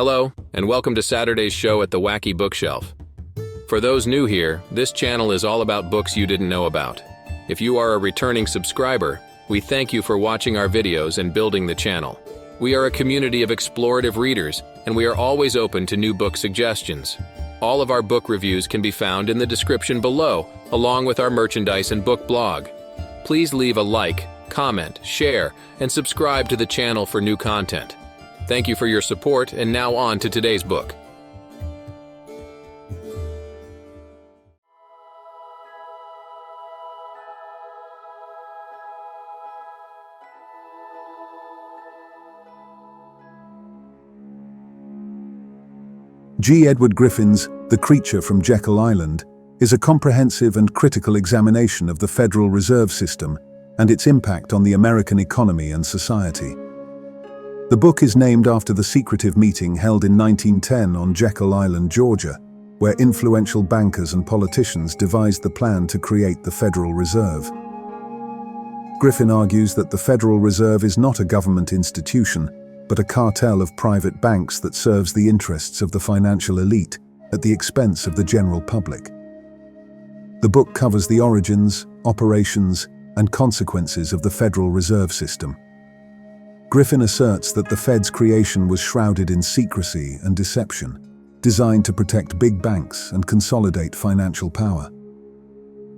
Hello, and welcome to Saturday's show at the Wacky Bookshelf. For those new here, this channel is all about books you didn't know about. If you are a returning subscriber, we thank you for watching our videos and building the channel. We are a community of explorative readers, and we are always open to new book suggestions. All of our book reviews can be found in the description below, along with our merchandise and book blog. Please leave a like, comment, share, and subscribe to the channel for new content. Thank you for your support, and now on to today's book. G. Edward Griffin's The Creature from Jekyll Island is a comprehensive and critical examination of the Federal Reserve System and its impact on the American economy and society. The book is named after the secretive meeting held in 1910 on Jekyll Island, Georgia, where influential bankers and politicians devised the plan to create the Federal Reserve. Griffin argues that the Federal Reserve is not a government institution, but a cartel of private banks that serves the interests of the financial elite at the expense of the general public. The book covers the origins, operations, and consequences of the Federal Reserve System. Griffin asserts that the Fed's creation was shrouded in secrecy and deception, designed to protect big banks and consolidate financial power.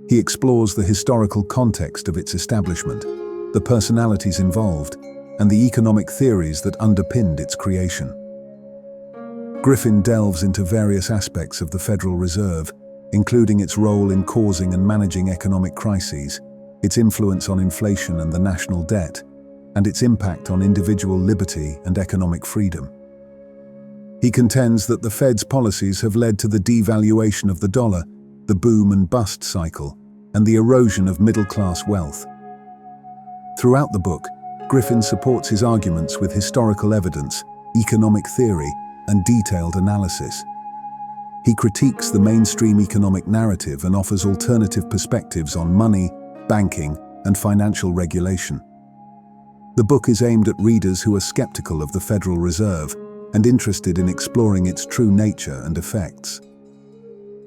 He explores the historical context of its establishment, the personalities involved, and the economic theories that underpinned its creation. Griffin delves into various aspects of the Federal Reserve, including its role in causing and managing economic crises, its influence on inflation and the national debt, and its impact on individual liberty and economic freedom. He contends that the Fed's policies have led to the devaluation of the dollar, the boom and bust cycle, and the erosion of middle-class wealth. Throughout the book, Griffin supports his arguments with historical evidence, economic theory, and detailed analysis. He critiques the mainstream economic narrative and offers alternative perspectives on money, banking, and financial regulation. The book is aimed at readers who are skeptical of the Federal Reserve and interested in exploring its true nature and effects.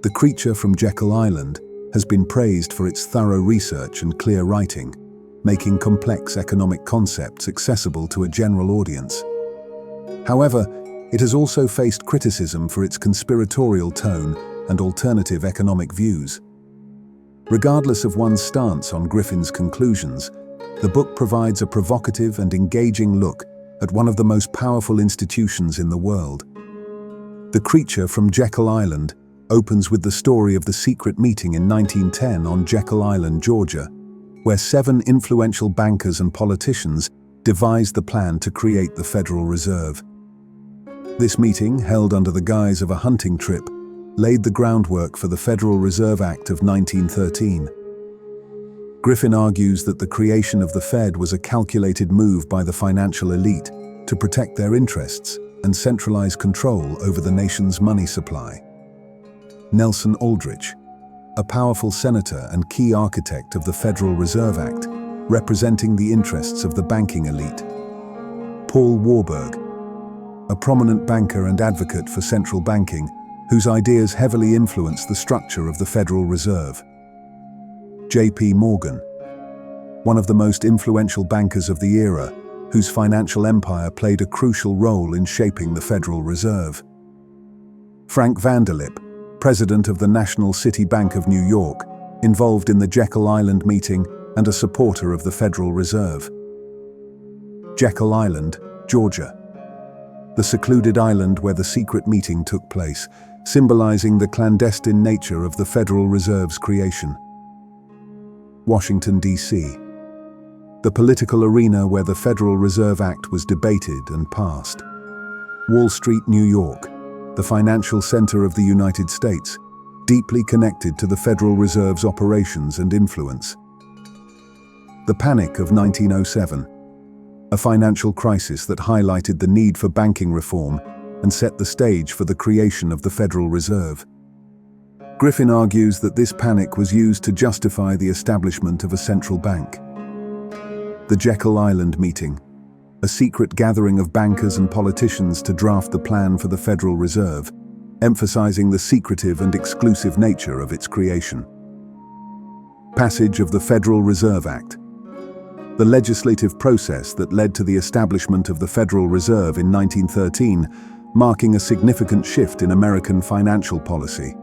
The Creature from Jekyll Island has been praised for its thorough research and clear writing, making complex economic concepts accessible to a general audience. However, it has also faced criticism for its conspiratorial tone and alternative economic views. Regardless of one's stance on Griffin's conclusions, the book provides a provocative and engaging look at one of the most powerful institutions in the world. The Creature from Jekyll Island opens with the story of the secret meeting in 1910 on Jekyll Island, Georgia, where 7 influential bankers and politicians devised the plan to create the Federal Reserve. This meeting, held under the guise of a hunting trip, laid the groundwork for the Federal Reserve Act of 1913. Griffin argues that the creation of the Fed was a calculated move by the financial elite to protect their interests and centralize control over the nation's money supply. Nelson Aldrich, a powerful senator and key architect of the Federal Reserve Act, representing the interests of the banking elite. Paul Warburg, a prominent banker and advocate for central banking, whose ideas heavily influenced the structure of the Federal Reserve. J.P. Morgan, one of the most influential bankers of the era, whose financial empire played a crucial role in shaping the Federal Reserve. Frank Vanderlip, president of the National City Bank of New York, involved in the Jekyll Island meeting and a supporter of the Federal Reserve. Jekyll Island, Georgia, the secluded island where the secret meeting took place, symbolizing the clandestine nature of the Federal Reserve's creation. Washington, D.C., the political arena where the Federal Reserve Act was debated and passed. Wall Street, New York, the financial center of the United States, deeply connected to the Federal Reserve's operations and influence. The Panic of 1907, a financial crisis that highlighted the need for banking reform and set the stage for the creation of the Federal Reserve. Griffin argues that this panic was used to justify the establishment of a central bank. The Jekyll Island meeting, a secret gathering of bankers and politicians to draft the plan for the Federal Reserve, emphasizing the secretive and exclusive nature of its creation. Passage of the Federal Reserve Act. The legislative process that led to the establishment of the Federal Reserve in 1913, marking a significant shift in American financial policy.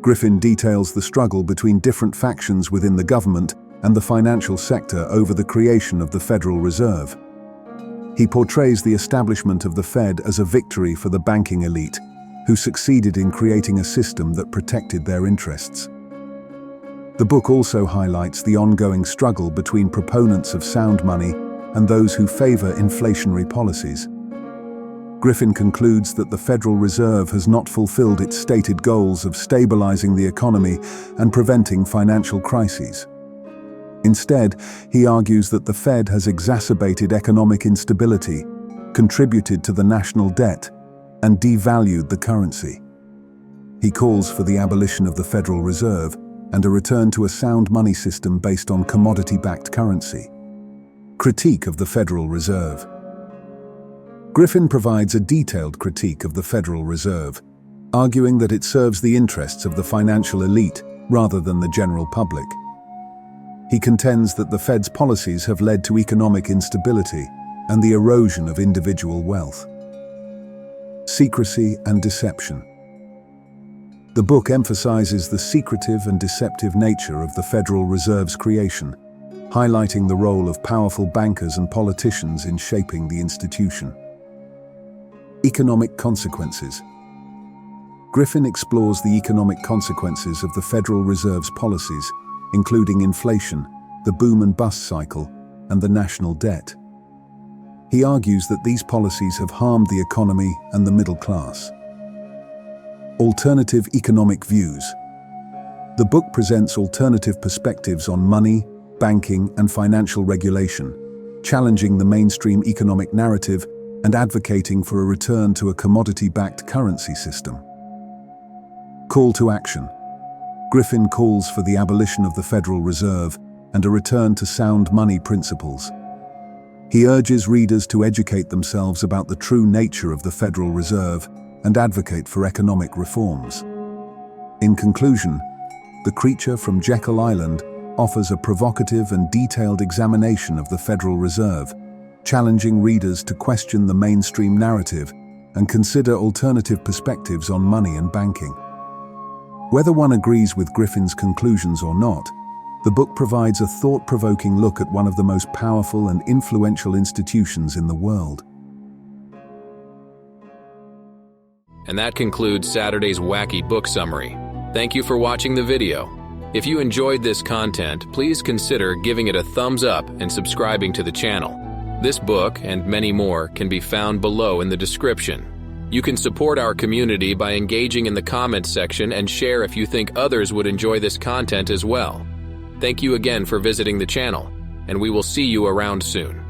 Griffin details the struggle between different factions within the government and the financial sector over the creation of the Federal Reserve. He portrays the establishment of the Fed as a victory for the banking elite, who succeeded in creating a system that protected their interests. The book also highlights the ongoing struggle between proponents of sound money and those who favor inflationary policies. Griffin concludes that the Federal Reserve has not fulfilled its stated goals of stabilizing the economy and preventing financial crises. Instead, he argues that the Fed has exacerbated economic instability, contributed to the national debt, and devalued the currency. He calls for the abolition of the Federal Reserve and a return to a sound money system based on commodity-backed currency. Critique of the Federal Reserve. Griffin provides a detailed critique of the Federal Reserve, arguing that it serves the interests of the financial elite rather than the general public. He contends that the Fed's policies have led to economic instability and the erosion of individual wealth. Secrecy and deception. The book emphasizes the secretive and deceptive nature of the Federal Reserve's creation, highlighting the role of powerful bankers and politicians in shaping the institution. Economic consequences. Griffin explores the economic consequences of the Federal Reserve's policies, including inflation, the boom and bust cycle, and the national debt. He argues that these policies have harmed the economy and the middle class. Alternative economic views. The book presents alternative perspectives on money, banking, and financial regulation, challenging the mainstream economic narrative and advocating for a return to a commodity-backed currency system. Call to action. Griffin calls for the abolition of the Federal Reserve and a return to sound money principles. He urges readers to educate themselves about the true nature of the Federal Reserve and advocate for economic reforms. In conclusion, The Creature from Jekyll Island offers a provocative and detailed examination of the Federal Reserve, challenging readers to question the mainstream narrative and consider alternative perspectives on money and banking. Whether one agrees with Griffin's conclusions or not, the book provides a thought-provoking look at one of the most powerful and influential institutions in the world. And that concludes Saturday's Wacky book summary. Thank you for watching the video. If you enjoyed this content, please consider giving it a thumbs up and subscribing to the channel. This book and many more can be found below in the description. You can support our community by engaging in the comments section and share if you think others would enjoy this content as well. Thank you again for visiting the channel, and we will see you around soon.